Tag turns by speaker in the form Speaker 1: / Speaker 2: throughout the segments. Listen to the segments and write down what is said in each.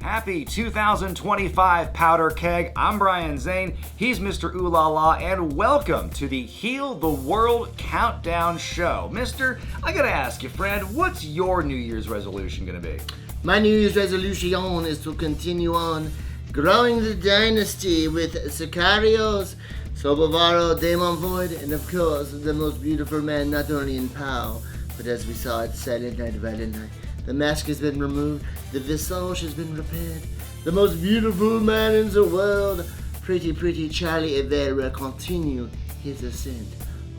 Speaker 1: Happy 2025 Powder Keg. I'm Brian Zane. He's Mr. Ooh La La, and welcome to the Heal the World Countdown Show. Mister, I gotta ask you, friend, what's your New Year's resolution gonna be?
Speaker 2: My New Year's resolution is to continue on growing the dynasty with Sicarios, Sobavaro, Damon Void, and of course, the most beautiful man not only in POW, but as we saw at Silent Night, Violent Night. The mask has been removed, the visage has been repaired. The most beautiful man in the world, pretty Charlie Avell, will continue his ascent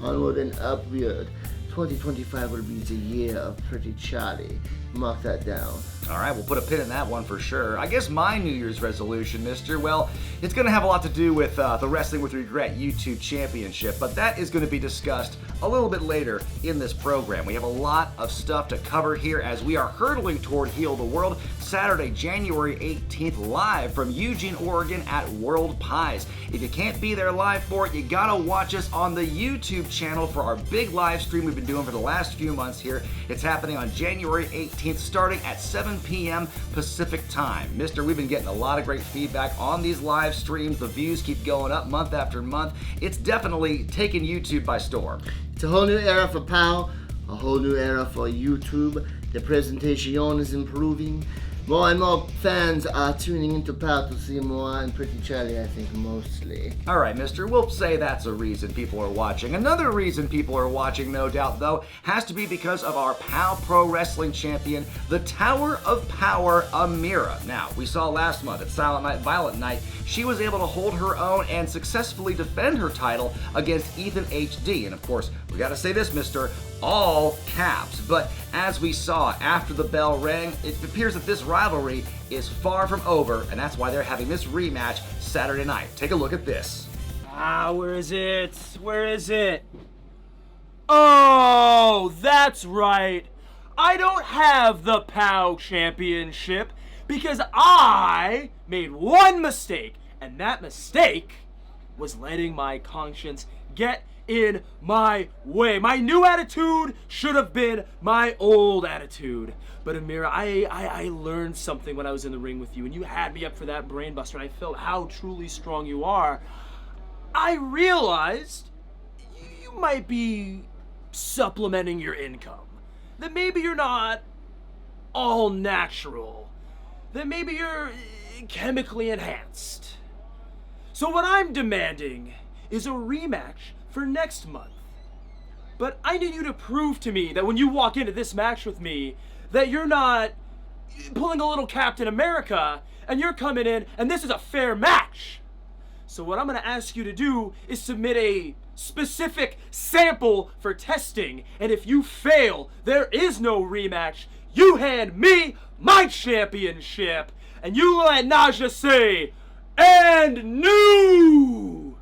Speaker 2: onward and upward. 2025 will be the year of Pretty Charlie. Mark that down.
Speaker 1: All right, we'll put a pin in that one for sure. I guess my New Year's resolution, mister, well, it's going to have a lot to do with the Wrestling with Regret YouTube Championship, but that is going to be discussed a little bit later in this program. We have a lot of stuff to cover here as we are hurtling toward Heal the World, Saturday, January 18th, live from Eugene, Oregon at World Pies. If you can't be there live for it, you got to watch us on the YouTube channel for our big live stream we've been doing for the last few months here. It's happening on January 18th, starting at 7 p.m. Pacific time. Mister, we've been getting a lot of great feedback on these live streams. The views keep going up month after month. It's definitely taken YouTube by storm.
Speaker 2: It's a whole new era for POW, a whole new era for YouTube. The presentation is improving. More and more fans are tuning into POW to see more and Pretty Charlie, I think, mostly.
Speaker 1: All right, mister, we'll say that's a reason people are watching. Another reason people are watching, no doubt, though, has to be because of our POW Pro Wrestling Champion, the Tower of Power, Amira. Now, we saw last month at Silent Night, Violent Night, she was able to hold her own and successfully defend her title against Ethan HD. And of course, we gotta say this, mister, all caps. But as we saw after the bell rang, it appears that this rivalry is far from over, and that's why they're having this rematch Saturday night. Take a look at this.
Speaker 3: Where is it? Where is it? Oh, that's right. I don't have the POW Championship because I made one mistake, and that mistake was letting my conscience get in my way. My new attitude should have been my old attitude. But Amira, I learned something when I was in the ring with you, and you had me up for that brain buster, and I felt how truly strong you are. I realized you might be supplementing your income. That maybe you're not all natural. That maybe you're chemically enhanced. So what I'm demanding is a rematch for next month. But I need you to prove to me that when you walk into this match with me, that you're not pulling a little Captain America and you're coming in and this is a fair match. So what I'm gonna ask you to do is submit a specific sample for testing, and if you fail, there is no rematch. You hand me my championship, and you let Naja say, "And new!"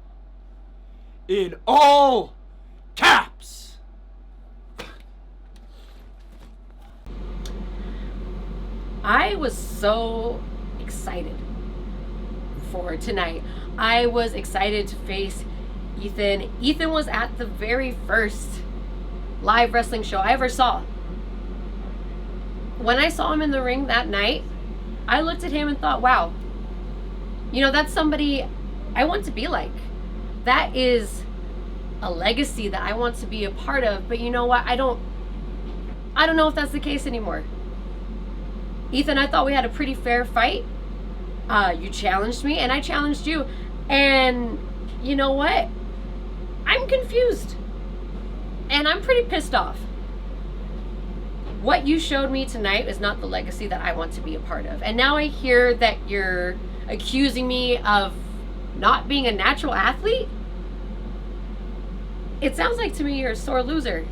Speaker 3: in all caps.
Speaker 4: I was so excited for tonight. I was excited to face Ethan. Ethan was at the very first live wrestling show I ever saw. When I saw him in the ring that night, I looked at him and thought, wow, you know, that's somebody I want to be like. That is a legacy that I want to be a part of. But you know what? I don't know if that's the case anymore. Ethan, I thought we had a pretty fair fight. You challenged me and I challenged you. And you know what? I'm confused. And I'm pretty pissed off. What you showed me tonight is not the legacy that I want to be a part of. And now I hear that you're accusing me of not being a natural athlete. It sounds like to me you're a sore loser.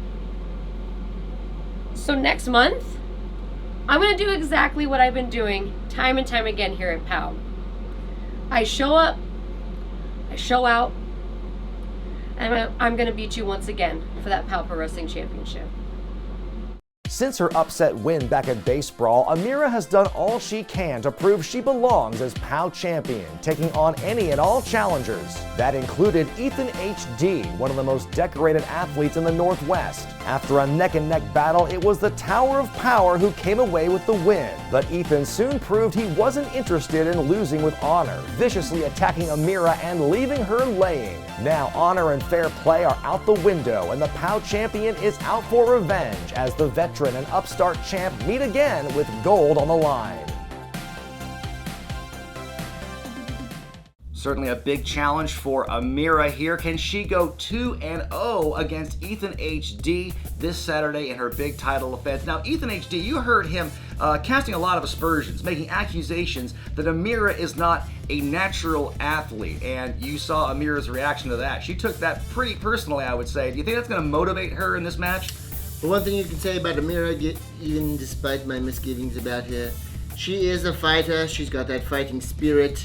Speaker 4: So next month, I'm going to do exactly what I've been doing time and time again here at POW. I show up, I show out, and I'm going to beat you once again for that POW Pro Wrestling Championship.
Speaker 5: Since her upset win back at Base Brawl, Amira has done all she can to prove she belongs as POW champion, taking on any and all challengers. That included Ethan HD, one of the most decorated athletes in the Northwest. After a neck-and-neck battle, it was the Tower of Power who came away with the win. But Ethan soon proved he wasn't interested in losing with honor, viciously attacking Amira and leaving her laying. Now honor and fair play are out the window, and the POW champion is out for revenge as the veteran and upstart champ meet again with gold on the line.
Speaker 1: Certainly a big challenge for Amira here. Can she go 2-0 against Ethan HD this Saturday in her big title defense? Now, Ethan HD, you heard him casting a lot of aspersions, making accusations that Amira is not a natural athlete, and you saw Amira's reaction to that. She took that pretty personally, I would say. Do you think that's going to motivate her in this match?
Speaker 2: Well, one thing you can say about Amira, even despite my misgivings about her, she is a fighter. She's got that fighting spirit.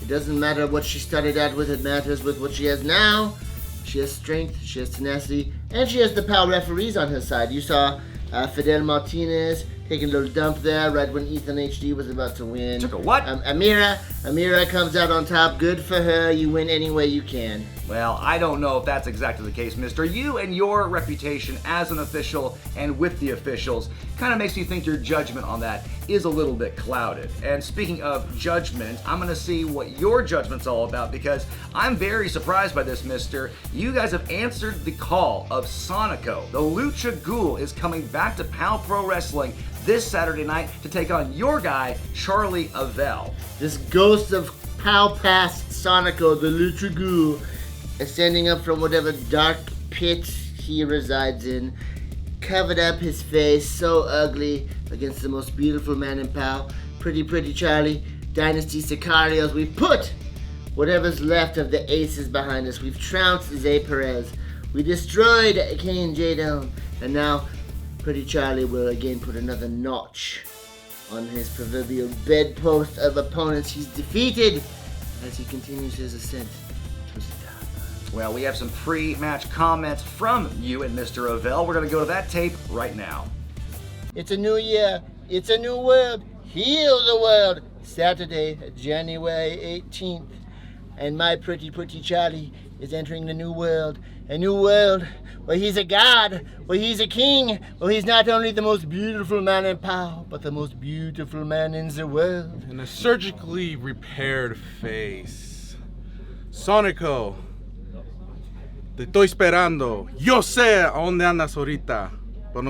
Speaker 2: It doesn't matter what she started out with, it matters with what she has now. She has strength, she has tenacity, and she has the POW referees on her side. You saw Fidel Martinez taking a little dump there right when Ethan HD was about to win.
Speaker 1: Took a what?
Speaker 2: Amira comes out on top. Good for her. You win any way you can.
Speaker 1: Well, I don't know if that's exactly the case, mister. You and your reputation as an official and with the officials kind of makes me think your judgment on that is a little bit clouded. And speaking of judgment, I'm going to see what your judgment's all about, because I'm very surprised by this, mister. You guys have answered the call of Sonico. The Lucha Ghoul is coming back to POW Pro Wrestling this Saturday night to take on your guy, Charlie Avell.
Speaker 2: This ghost of POW past Sonico, the Lucha Ghoul, ascending up from whatever dark pit he resides in, covered up his face so ugly against the most beautiful man in POW, Pretty Charlie, Dynasty Sicarios. We've put whatever's left of the aces behind us. We've trounced Zay Perez. We destroyed Kane J-Dome. And now Pretty Charlie will again put another notch on his proverbial bedpost of opponents he's defeated as he continues his ascent to the top.
Speaker 1: Well, we have some pre-match comments from you and Mr. Avell. We're going to go to that tape right now.
Speaker 2: It's a new year. It's a new world. Heal the world. Saturday, January 18th. And my Pretty Charlie is entering the new world. A new world where he's a god, where he's a king, where he's not only the most beautiful man in POW, but the most beautiful man in the world.
Speaker 6: And a surgically repaired face. Sonico, te estoy esperando. Yo sé a dónde andas ahorita.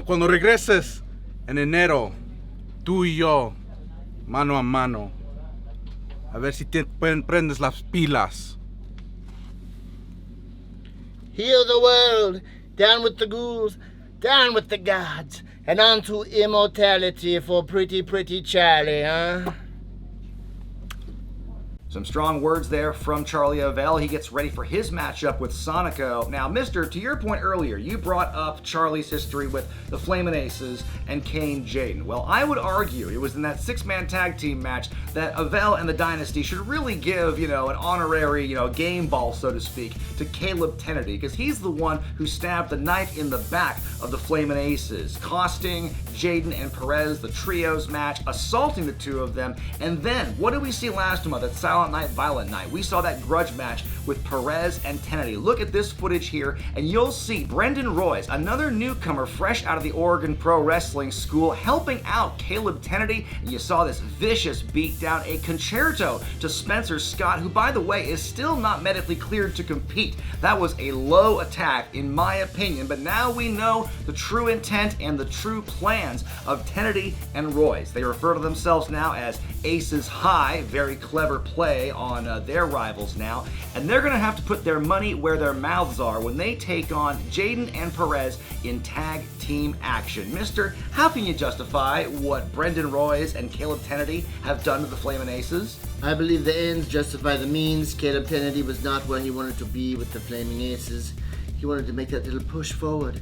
Speaker 6: Cuando regreses en enero, tú y yo, mano a mano. A ver si te prendes las pilas.
Speaker 2: Heal the world. Down with the ghouls. Down with the gods. And on to immortality for Pretty Charlie, huh?
Speaker 1: Some strong words there from Charlie Avell. He gets ready for his matchup with Sonico. Now, mister, to your point earlier, you brought up Charlie's history with the Flamin' Aces and Kane Jaden. Well, I would argue it was in that six-man tag team match that Avell and the Dynasty should really give, an honorary, game ball, so to speak, to Caleb Kennedy, because he's the one who stabbed the knife in the back of the Flamin' Aces, costing Jaden and Perez the trios match, assaulting the two of them. And then, what did we see last month at Silent Night, Violent Night? We saw that grudge match with Perez and Kennedy. Look at this footage here, and you'll see Brendan Royce, another newcomer fresh out of the Oregon Pro Wrestling School, helping out Caleb Kennedy. And you saw this vicious beatdown, a concerto to Spencer Scott, who, by the way, is still not medically cleared to compete. That was a low attack, in my opinion, but now we know the true intent and the true plans of Kennedy and Royce. They refer to themselves now as Aces High. Very clever play on their rivals now, and they're going to have to put their money where their mouths are when they take on Jaden and Perez in tag team action. Mister, how can you justify what Brendan Royce and Caleb Kennedy have done to the Flamin' Aces?
Speaker 2: I believe the ends justify the means. Caleb Kennedy was not where he wanted to be with the Flaming Aces. He wanted to make that little push forward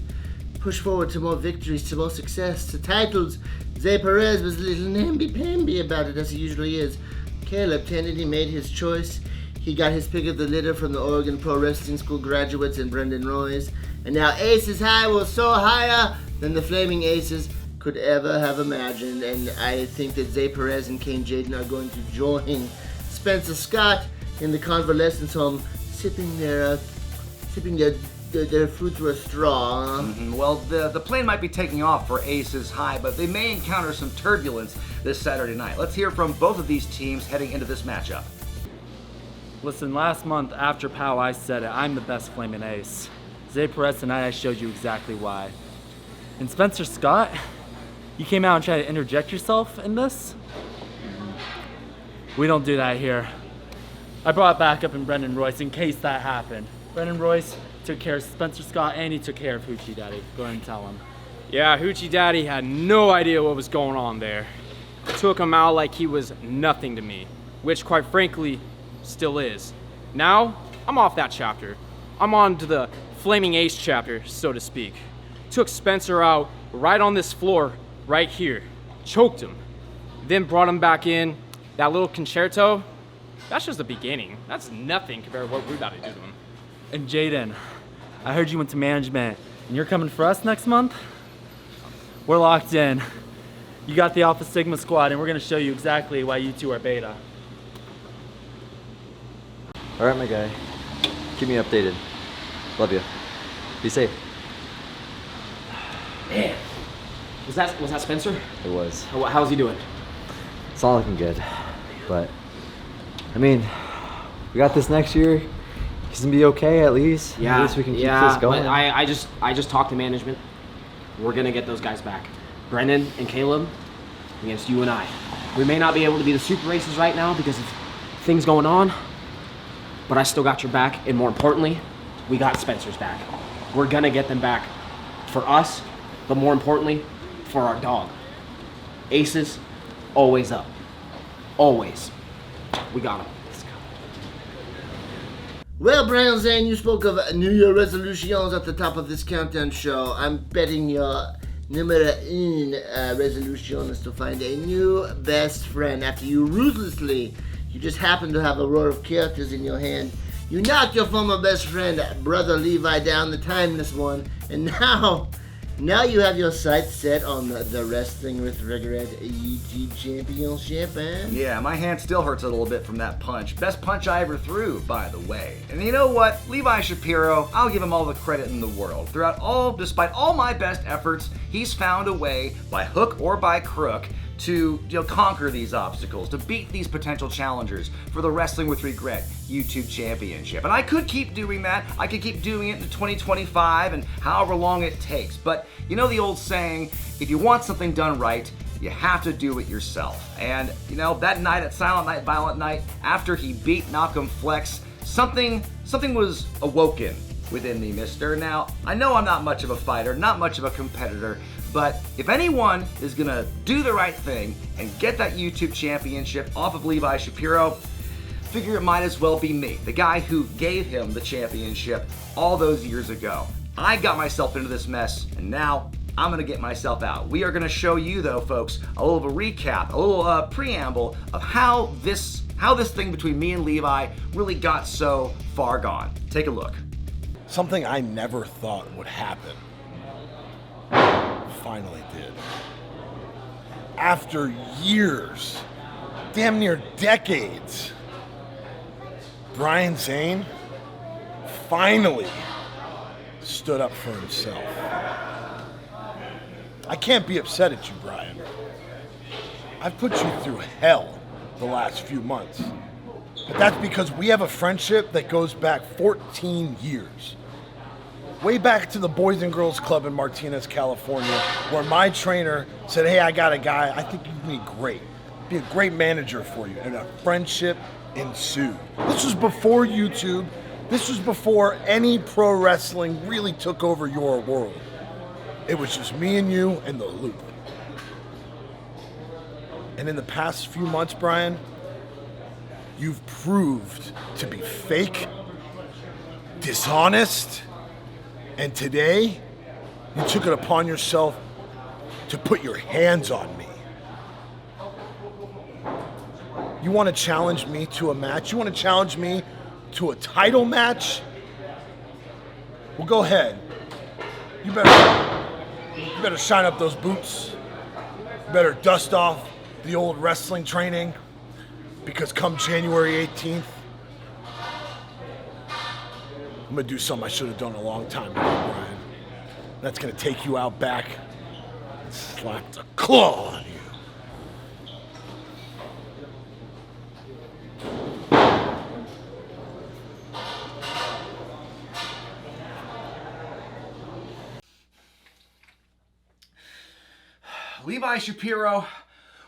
Speaker 2: to more victories, to more success, to titles. Zay Perez was a little namby-pamby about it, as he usually is. Caleb Kennedy made his choice. He got his pick of the litter from the Oregon Pro Wrestling School graduates and Brendan Royce. And now Aces High will soar higher than the Flaming Aces could ever have imagined. And I think that Zay Perez and Kane Jaden are going to join Spencer Scott in the convalescence home, sipping their fruit through a straw.
Speaker 1: Well, the plane might be taking off for Aces High, but they may encounter some turbulence this Saturday night. Let's hear from both of these teams heading into this matchup.
Speaker 3: Listen, last month after POW, I said it. I'm the best flaming ace. Zay Perez tonight, I showed you exactly why. And Spencer Scott, you came out and tried to interject yourself in this? We don't do that here. I brought backup in Brendan Royce in case that happened. Brendan Royce took care of Spencer Scott and he took care of Hoochie Daddy. Go ahead and tell him.
Speaker 7: Yeah, Hoochie Daddy had no idea what was going on there. Took him out like he was nothing to me, which quite frankly, still is. Now, I'm off that chapter. I'm on to the Flaming Ace chapter, so to speak. Took Spencer out right on this floor, right here. Choked him. Then brought him back in. That little concerto, that's just the beginning. That's nothing compared to what we're about to do to him.
Speaker 3: And Jaden, I heard you went to management and you're coming for us next month? We're locked in. You got the Alpha Sigma squad and we're gonna show you exactly why you two are beta.
Speaker 8: All right, my guy. Keep me updated. Love you. Be safe.
Speaker 9: Man, was that Spencer?
Speaker 8: It was.
Speaker 9: How's he doing?
Speaker 8: It's not looking good, but I mean, we got this next year. He's gonna be okay at least.
Speaker 9: Yeah,
Speaker 8: at least we can keep
Speaker 9: yeah,
Speaker 8: this going.
Speaker 9: But I just talked to management. We're gonna get those guys back. Brendan and Caleb against you and I. We may not be able to be the super races right now because of things going on, but I still got your back, and more importantly, we got Spencer's back. We're gonna get them back for us, but more importantly, for our dog. Aces, always up. Always. We got him.
Speaker 2: Well, Brian Zane, you spoke of New Year resolutions at the top of this countdown show. I'm betting your numero un resolution is to find a new best friend after you just happen to have a row of characters in your hand. You knocked your former best friend, Brother Levi, down, the timeless one, and now you have your sights set on the Wrestling with Regret YouTube Championship, eh?
Speaker 1: Yeah, my hand still hurts a little bit from that punch. Best punch I ever threw, by the way. And you know what? Levi Shapiro, I'll give him all the credit in the world. Despite all my best efforts, he's found a way, by hook or by crook, to conquer these obstacles, to beat these potential challengers for the Wrestling with Regret YouTube Championship. And I could keep doing that. I could keep doing it into 2025 and however long it takes. But you know the old saying, if you want something done right, you have to do it yourself. And that night at Silent Night, Violent Night, after he beat Malcolm Flex, something was awoken within me, mister. Now, I know I'm not much of a fighter, not much of a competitor, but if anyone is gonna do the right thing and get that YouTube championship off of Levi Shapiro, figure it might as well be me, the guy who gave him the championship all those years ago. I got myself into this mess, and now I'm gonna get myself out. We are gonna show you, though, folks, a little of a recap, a little preamble of how this thing between me and Levi really got so far gone. Take a look.
Speaker 10: Something I never thought would happen finally did. After years, damn near decades, Brian Zane finally stood up for himself. I can't be upset at you, Brian. I've put you through hell the last few months. But that's because we have a friendship that goes back 14 years. Way back to the Boys and Girls Club in Martinez, California, where my trainer said, hey, I got a guy, I think you'd be great. Be a great manager for you. And a friendship ensued. This was before YouTube. This was before any pro wrestling really took over your world. It was just me and you and the loop. And in the past few months, Brian, you've proved to be fake, dishonest, and today, you took it upon yourself to put your hands on me. You want to challenge me to a match? You want to challenge me to a title match? Well, go ahead. You better shine up those boots better dust off the old wrestling training, because come January 18th, I'm gonna do something I should have done a long time ago, Brian. That's gonna take you out back and slap the claw on you.
Speaker 1: Levi Shapiro,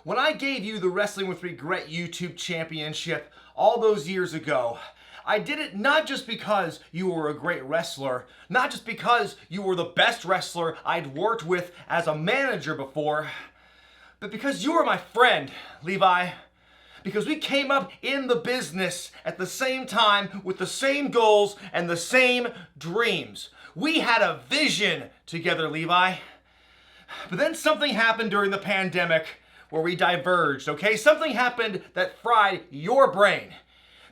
Speaker 1: when I gave you the Wrestling with Regret YouTube Championship all those years ago, I did it not just because you were a great wrestler, not just because you were the best wrestler I'd worked with as a manager before, but because you were my friend, Levi. Because we came up in the business at the same time with the same goals and the same dreams. We had a vision together, Levi. But then something happened during the pandemic where we diverged, okay? Something happened that fried your brain.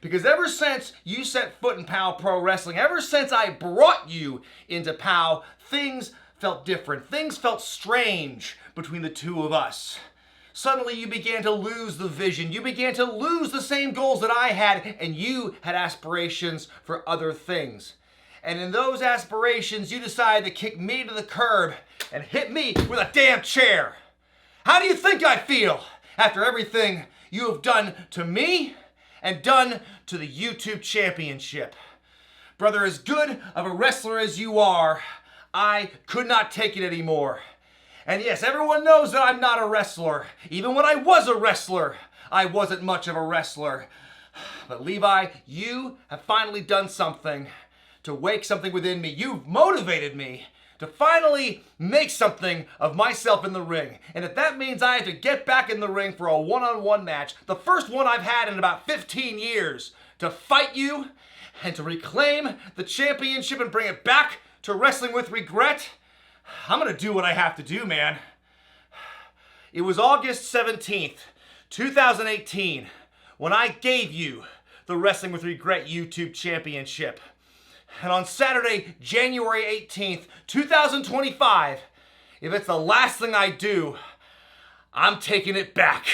Speaker 1: Because ever since you set foot in POW Pro Wrestling, ever since I brought you into POW, things felt different. Things felt strange between the two of us. Suddenly you began to lose the vision. You began to lose the same goals that I had, and you had aspirations for other things. And in those aspirations, you decided to kick me to the curb and hit me with a damn chair. How do you think I feel after everything you have done to me and done to the YouTube Championship? Brother, as good of a wrestler as you are, I could not take it anymore. And yes, everyone knows that I'm not a wrestler. Even when I was a wrestler, I wasn't much of a wrestler. But Levi, you have finally done something to wake something within me. You've motivated me to finally make something of myself in the ring. And if that means I have to get back in the ring for a one-on-one match, the first one I've had in about 15 years, to fight you and to reclaim the championship and bring it back to Wrestling with Regret, I'm gonna do what I have to do, man. It was August 17th, 2018, when I gave you the Wrestling with Regret YouTube Championship. And on Saturday, January 18th, 2025, if it's the last thing I do, I'm taking it back.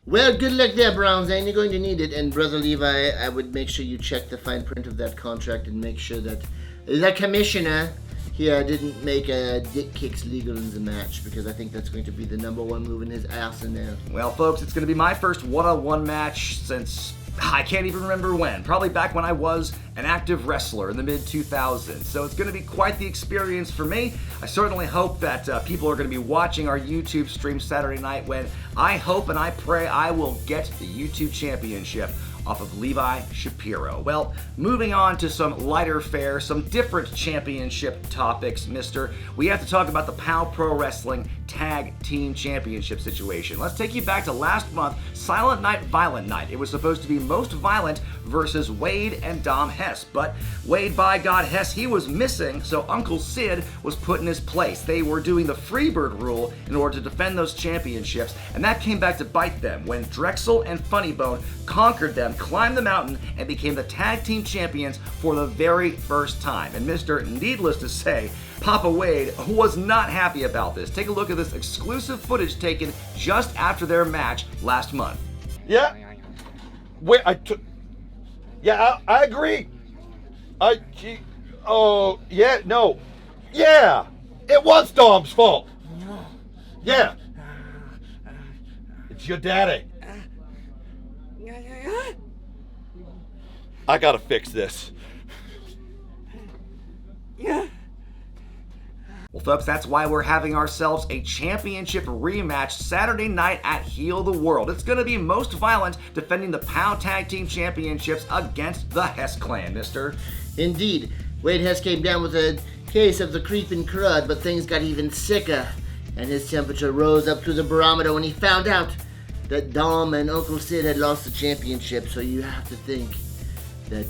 Speaker 2: Well, good luck there, Brown Zane. You're going to need it. And Brother Levi, I would make sure you check the fine print of that contract and make sure that the commissioner here didn't make dick kicks legal in the match, because I think that's going to be the #1 move in his arsenal.
Speaker 1: Well, folks, it's going to be my first one-on-one match since I can't even remember when. Probably back when I was an active wrestler in the mid-2000s. So it's going to be quite the experience for me. I certainly hope that people are going to be watching our YouTube stream Saturday night, when I hope and I pray I will get the YouTube Championship off of Levi Shapiro. Well, moving on to some lighter fare, some different championship topics, mister. We have to talk about the POW Pro Wrestling Tag Team Championship situation. Let's take you back to last month, Silent Night, Violent Night. It was supposed to be Most Violent versus Wade and Dom Hess, but Wade, by God, Hess, he was missing, so Uncle Sid was put in his place. They were doing the Freebird rule in order to defend those championships, and that came back to bite them when Drexel and Funnybone conquered them, climbed the mountain, and became the tag team champions for the very first time. And Mr. Needless to say, Papa Wade was not happy about this. Take a look at this exclusive footage taken just after their match last month.
Speaker 11: Yeah. Wait, yeah, I agree. Yeah, it was Dom's fault. Yeah. It's your daddy. I gotta fix this.
Speaker 1: Well, folks, that's why we're having ourselves a championship rematch Saturday night at Heal the World. It's going to be Most Violent defending the POW Tag Team Championships against the Hess Clan, mister.
Speaker 2: Indeed. Wade Hess came down with a case of the creeping crud, but things got even sicker, and his temperature rose up through the barometer when he found out that Dom and Uncle Sid had lost the championship. So you have to think that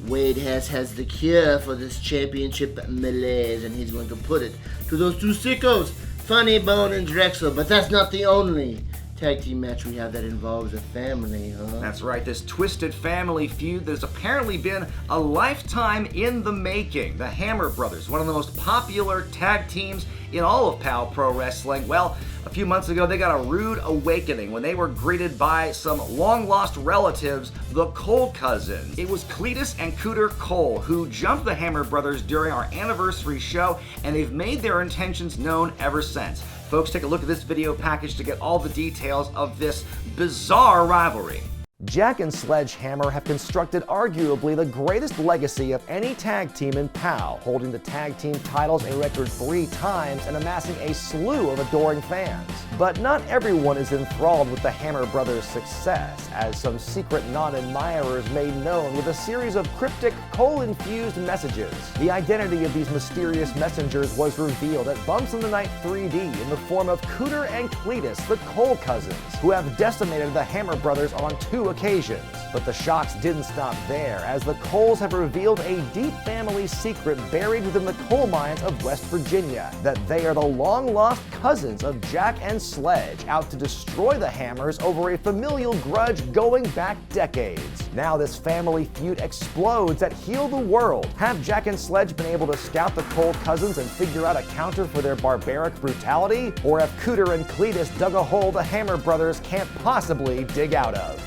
Speaker 2: Wade Hess has the cure for this championship malaise, and he's going to put it to those two sickos, Funnybone and Drexel. But that's not the only tag team match we have that involves a family, huh?
Speaker 1: That's right, this twisted family feud that's apparently been a lifetime in the making. The Hammer Brothers, one of the most popular tag teams in all of POW Pro Wrestling. Well, a few months ago, they got a rude awakening when they were greeted by some long-lost relatives, the Cole cousins. It was Cletus and Cooter Cole who jumped the Hammer brothers during our anniversary show, and they've made their intentions known ever since. Folks, take a look at this video package to get all the details of this bizarre rivalry.
Speaker 5: Jack and Sledgehammer have constructed arguably the greatest legacy of any tag team in POW, holding the tag team titles a record 3 times and amassing a slew of adoring fans. But not everyone is enthralled with the Hammer brothers' success, as some secret non-admirers made known with a series of cryptic, Cole-infused messages. The identity of these mysterious messengers was revealed at Bumps in the Night 3D in the form of Cooter and Cletus, the Cole cousins, who have decimated the Hammer brothers on 2 occasions. But the shocks didn't stop there, as the Coles have revealed a deep family secret buried within the coal mines of West Virginia, that they are the long-lost cousins of Jack and Sledge, out to destroy the Hammers over a familial grudge going back decades. Now this family feud explodes at Heal the World. Have Jack and Sledge been able to scout the Cole cousins and figure out a counter for their barbaric brutality? Or have Cooter and Cletus dug a hole the Hammer brothers can't possibly dig out of?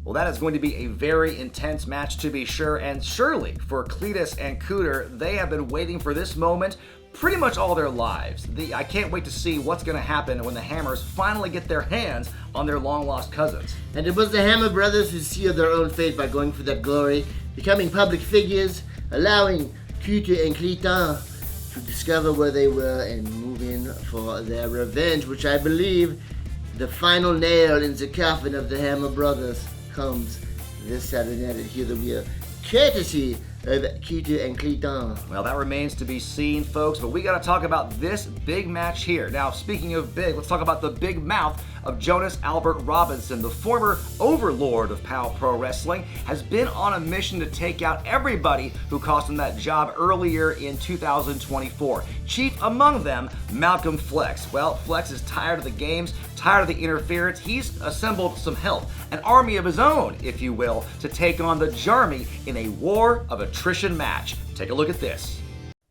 Speaker 1: Well, that is going to be a very intense match to be sure, and surely for Cletus and Cooter, they have been waiting for this moment pretty much all their lives. I can't wait to see what's going to happen when the Hammers finally get their hands on their long-lost cousins.
Speaker 2: And it was the Hammer brothers who sealed their own fate by going for that glory, becoming public figures, allowing Cooter and Cletus to discover where they were and move in for their revenge, which I believe the final nail in the coffin of the Hammer brothers comes this Saturday night at Heal the Wheel, courtesy of Cooter and Cletus.
Speaker 1: Well, that remains to be seen, folks, but we got to talk about this big match here. Now, speaking of big, let's talk about the big mouth of Jonas Albert Robinson. The former overlord of POW Pro Wrestling has been on a mission to take out everybody who cost him that job earlier in 2024. Chief among them, Malcolm Flex. Well, Flex is tired of the games, tired of the interference. He's assembled some help, an army of his own, if you will, to take on the Jarmy in a war of attrition match. Take a look at this.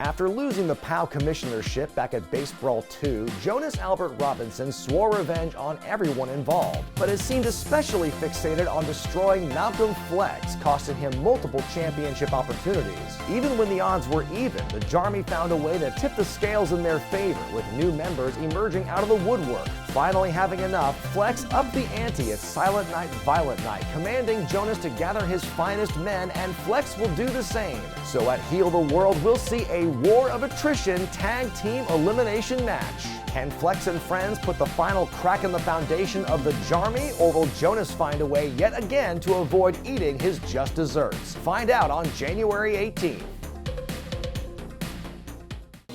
Speaker 5: After losing the POW commissionership back at Base Brawl 2, Jonas Albert Robinson swore revenge on everyone involved, but has seemed especially fixated on destroying Malcolm Flex, costing him multiple championship opportunities. Even when the odds were even, the Jarmy found a way to tip the scales in their favor, with new members emerging out of the woodwork. Finally having enough, Flex upped the ante at Silent Night, Violent Night, commanding Jonas to gather his finest men, and Flex will do the same. So at Heal the World, we'll see a War of Attrition tag team elimination match. Can Flex and friends put the final crack in the foundation of the Jarmy, or will Jonas find a way yet again to avoid eating his just desserts? Find out on January 18th.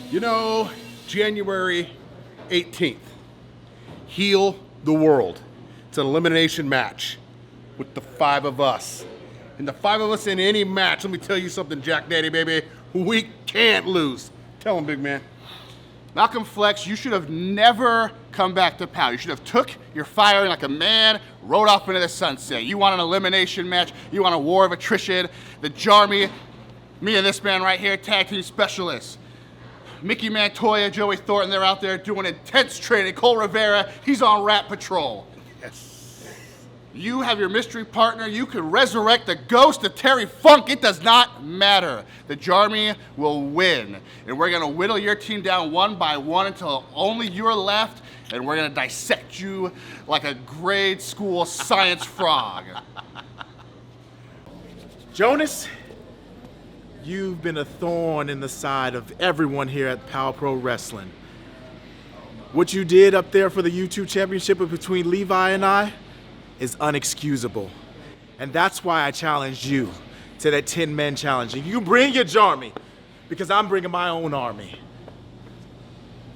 Speaker 11: You know, January 18th, Heal the World. It's an elimination match with the 5 of us. And the 5 of us in any match, let me tell you something, Jack Daddy, baby, we can't lose. Tell him, big man.
Speaker 12: Malcolm Flex, you should have never come back to POW. You should have took your fire like a man, rode off into the sunset. You want an elimination match, you want a war of attrition. The Jarmy, me and this man right here, tag team specialists. Mickey Mantoya, Joey Thornton, they're out there doing intense training. Cole Rivera, he's on Rat Patrol.
Speaker 11: Yes.
Speaker 12: You have your mystery partner. You could resurrect the ghost of Terry Funk. It does not matter. The Jarmy will win. And we're going to whittle your team down one by one until only you're left. And we're going to dissect you like a grade school science frog.
Speaker 13: Jonas, you've been a thorn in the side of everyone here at POW Pro Wrestling. What you did up there for the YouTube championship between Levi and I is unexcusable. And that's why I challenged you to that 10-man challenge. And you bring your Jarmy, because I'm bringing my own army.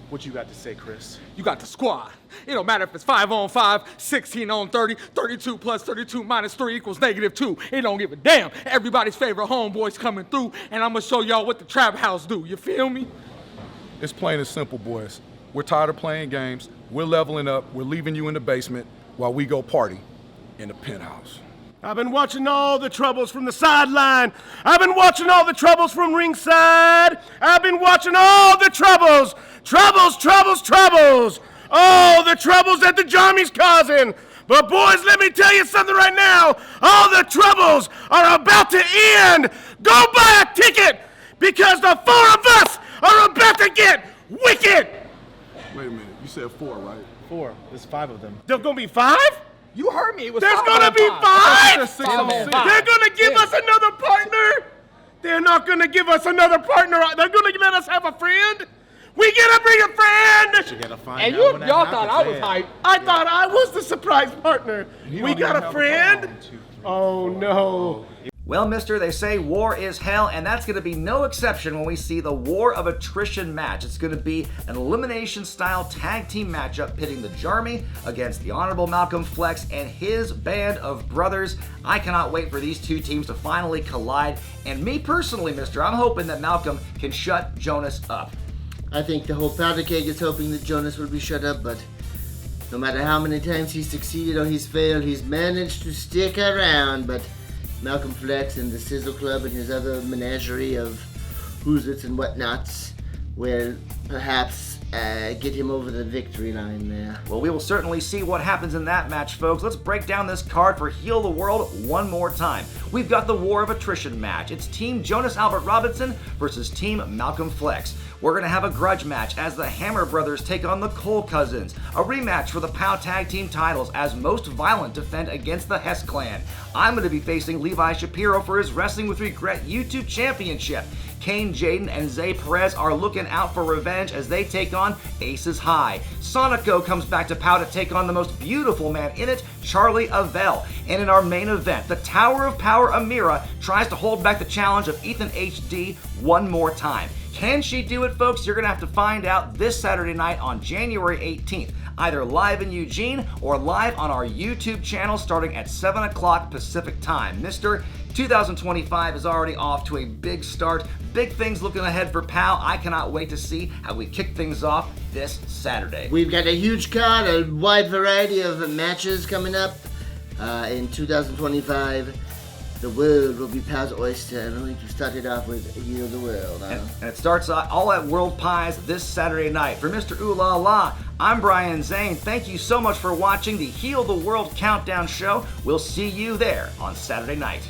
Speaker 13: What you got to say, Chris?
Speaker 3: You got the squad. It don't matter if it's 5 on 5, 16 on 30, 32 plus 32 minus 3 equals -2. It don't give a damn. Everybody's favorite homeboys coming through, and I'm gonna show y'all what the Trap House do. You feel me?
Speaker 14: It's plain and simple, boys. We're tired of playing games. We're leveling up. We're leaving you in the basement while we go party in the penthouse.
Speaker 15: I've been watching all the troubles from the sideline. I've been watching all the troubles from ringside. I've been watching all the troubles. Troubles. All the troubles that the Jarmy's causing. But boys, let me tell you something right now. All the troubles are about to end. Go buy a ticket because the 4 of us are about to get wicked.
Speaker 14: Wait a minute, you said 4, right?
Speaker 13: 4. There's 5 of them.
Speaker 15: There's gonna be 5?
Speaker 3: You heard me. It was
Speaker 15: There's
Speaker 3: five
Speaker 15: gonna
Speaker 3: on
Speaker 15: be
Speaker 3: five.
Speaker 15: 5?
Speaker 14: 6 on 6.
Speaker 15: They're gonna give us another partner? They're not gonna give us another partner. They're gonna let us have a friend? We gotta bring a friend!
Speaker 13: You gotta find
Speaker 3: And
Speaker 13: out when that
Speaker 3: y'all thought I
Speaker 13: happens,
Speaker 3: was
Speaker 13: yeah.
Speaker 3: hype.
Speaker 15: I thought I was the surprise partner.
Speaker 14: You
Speaker 15: We
Speaker 14: don't
Speaker 15: got
Speaker 14: even
Speaker 15: a
Speaker 14: have
Speaker 15: friend?
Speaker 14: 1, 2, 3.
Speaker 15: Oh no.
Speaker 1: Well, mister, they say war is hell, and that's going to be no exception when we see the war of attrition match. It's going to be an elimination-style tag team matchup pitting the Jarmy against the Honorable Malcolm Flex and his band of brothers. I cannot wait for these two teams to finally collide, and me personally, mister, I'm hoping that Malcolm can shut Jonas up.
Speaker 2: I think the whole powder keg is hoping that Jonas will be shut up, but no matter how many times he's succeeded or he's failed, he's managed to stick around. But Malcolm Flex and the Sizzle Club and his other menagerie of who's-its and whatnots will perhaps get him over the victory line there.
Speaker 1: Well, we will certainly see what happens in that match, folks. Let's break down this card for Heal the World one more time. We've got the War of Attrition match. It's Team Jonas Albert Robinson versus Team Malcolm Flex. We're going to have a grudge match as the Hammer Brothers take on the Cole Cousins. A rematch for the POW Tag Team titles as Most Violent defend against the Hess Clan. I'm going to be facing Levi Shapiro for his Wrestling with Regret YouTube Championship. Kane Jaden and Zay Perez are looking out for revenge as they take on Aces High. Sonico comes back to POW to take on the most beautiful man in it, Charlie Avell. And in our main event, the Tower of Power Amira tries to hold back the challenge of Ethan HD one more time. Can she do it, folks? You're going to have to find out this Saturday night on January 18th, either live in Eugene or live on our YouTube channel starting at 7 o'clock Pacific time. Mr. 2025 is already off to a big start. Big things looking ahead for POW. I cannot wait to see how we kick things off this Saturday.
Speaker 2: We've got a huge card, a wide variety of matches coming up in 2025. The world will be POW's oyster, and we're going to start it off with Heal the World.
Speaker 1: And it starts all at World Pies this Saturday night. For Mr. Ooh La La, I'm Brian Zane. Thank you so much for watching the Heal the World Countdown Show. We'll see you there on Saturday night.